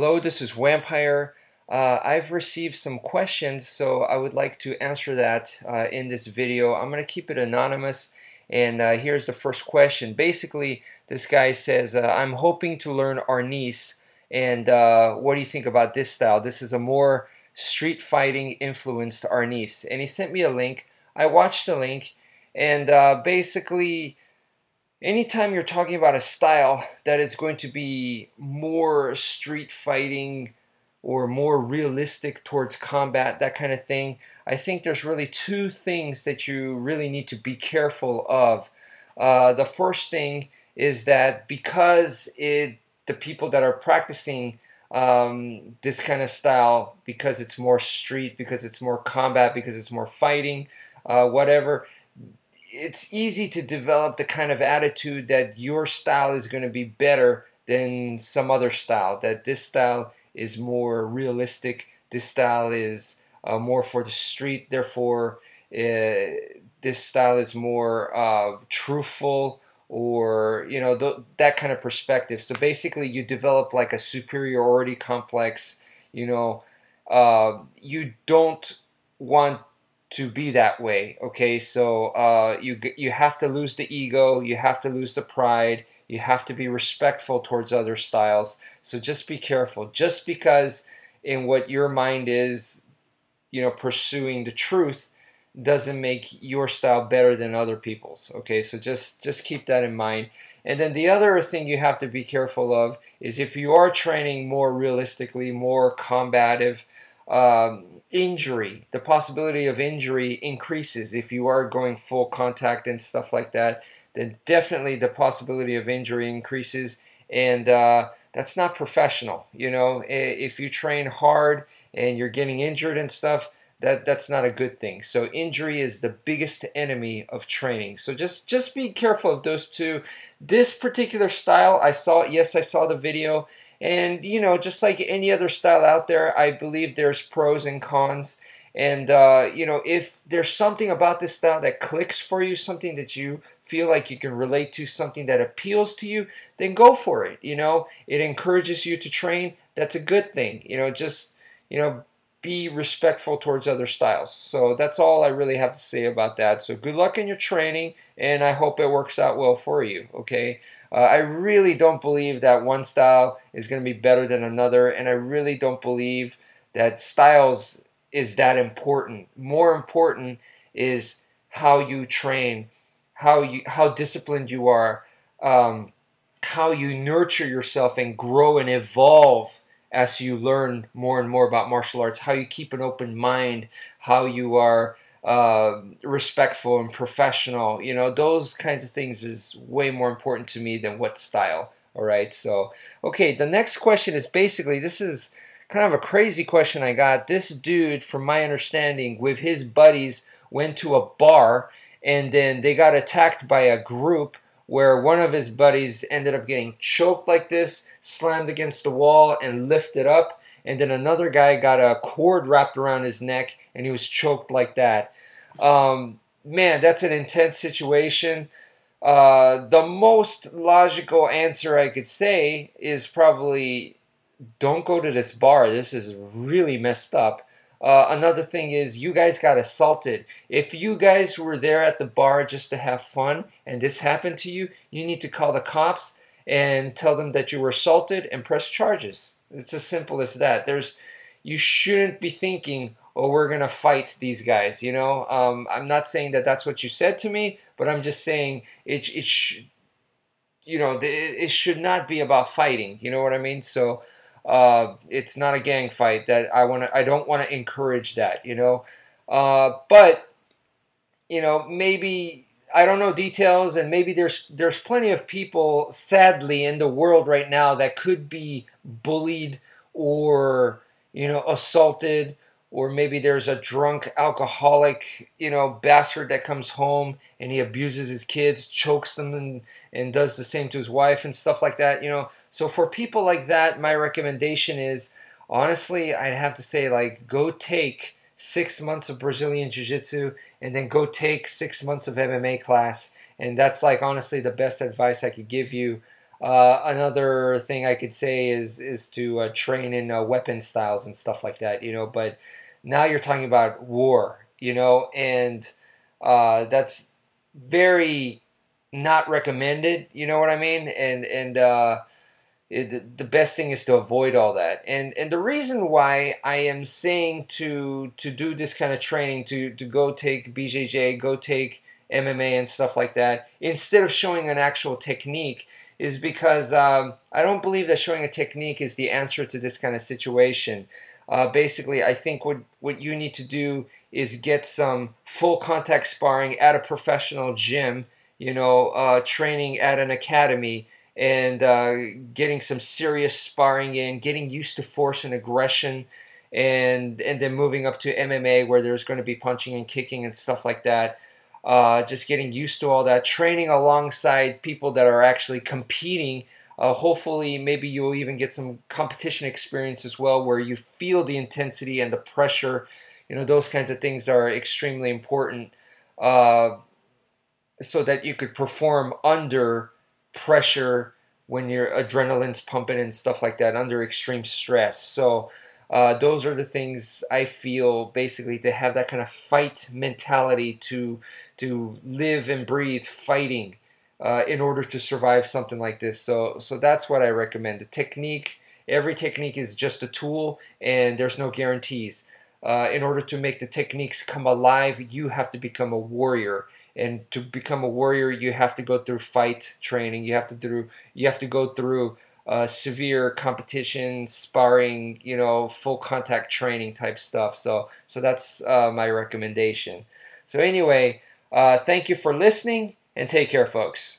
Hello, this is wmpyr. I've received some questions, so I would like to answer that in this video. I'm going to keep it anonymous, and here's the first question. Basically, this guy says, I'm hoping to learn Arnis, and what do you think about this style? This is a more street fighting influenced Arnis. And he sent me a link. I watched the link, and basically, anytime you're talking about a style that is going to be more street fighting or more realistic towards combat, that kind of thing, I think there's really two things that you really need to be careful of. The first thing is that because the people that are practicing this kind of style, because it's more street, because it's more combat, because it's more fighting, whatever, it's easy to develop the kind of attitude that your style is going to be better than some other style, that this style is more realistic, this style is more for the street, therefore this style is more truthful, or that kind of perspective. So basically you develop like a superiority complex. You don't want to be that way, okay? So you have to lose the ego, you have to lose the pride, you have to be respectful towards other styles. So just be careful. Just because in what your mind is, pursuing the truth, doesn't make your style better than other people's, okay? So just keep that in mind. And then the other thing you have to be careful of is if you are training more realistically, more combative, injury, the possibility of injury increases. If you are going full contact and stuff like that, then definitely the possibility of injury increases, and that's not professional. If you train hard and you're getting injured and stuff, that's not a good thing. So injury is the biggest enemy of training. So just be careful of those two. This particular style, I saw the video. And, just like any other style out there, I believe there's pros and cons. And, if there's something about this style that clicks for you, something that you feel like you can relate to, something that appeals to you, then go for it. It encourages you to train. That's a good thing. Be respectful towards other styles. So that's all I really have to say about that. So good luck in your training, and I hope it works out well for you, okay? I really don't believe that one style is going to be better than another, and I really don't believe that styles is that important. More important is how you train, how disciplined you are, how you nurture yourself and grow and evolve as you learn more and more about martial arts, how you keep an open mind, how you are respectful and professional. Those kinds of things is way more important to me than what style. All right, so okay, the next question is basically, this is kind of a crazy question I got. This dude, from my understanding, with his buddies went to a bar, and then they got attacked by a group where one of his buddies ended up getting choked like this, slammed against the wall and lifted up, and then another guy got a cord wrapped around his neck and he was choked like that. Man, that's an intense situation. The most logical answer I could say is probably don't go to this bar. This is really messed up. Another thing is you guys got assaulted. If you guys were there at the bar just to have fun and this happened to you, you need to call the cops and tell them that you were assaulted and press charges. It's as simple as that. You shouldn't be thinking, oh, we're gonna fight these guys. I'm not saying that that's what you said to me, but I'm just saying it should not be about fighting. You know what I mean? So it's not a gang fight. I don't want to encourage that. But maybe, I don't know details, and maybe there's plenty of people, sadly, in the world right now that could be bullied or assaulted, or maybe there's a drunk alcoholic bastard that comes home and he abuses his kids, chokes them, and does the same to his wife and stuff like that. So for people like that, my recommendation is, honestly, I'd have to say, like, go take 6 months of Brazilian Jiu-Jitsu and then go take 6 months of MMA class. And that's, like, honestly the best advice I could give you. Another thing I could say is to train in weapon styles and stuff like that, But now you're talking about war, and that's very not recommended. You know what I mean? The best thing is to avoid all that. And the reason why I am saying to do this kind of training, to go take BJJ, go take MMA and stuff like that, instead of showing an actual technique, is because I don't believe that showing a technique is the answer to this kind of situation. Basically, I think what you need to do is get some full contact sparring at a professional gym, training at an academy, and getting some serious sparring in, getting used to force and aggression, and then moving up to MMA where there's going to be punching and kicking and stuff like that. Just getting used to all that, training alongside people that are actually competing. Hopefully, maybe you'll even get some competition experience as well, where you feel the intensity and the pressure. Those kinds of things are extremely important, so that you could perform under pressure when your adrenaline's pumping and stuff like that, under extreme stress. So those are the things I feel, basically, to have that kind of fight mentality, to live and breathe fighting in order to survive something like this. So that's what I recommend. The technique, every technique is just a tool, and there's no guarantees. In order to make the techniques come alive, you have to become a warrior. And to become a warrior, you have to go through fight training. You have to go through severe competition, sparring, full contact training type stuff. So that's my recommendation. So anyway, thank you for listening, and take care, folks.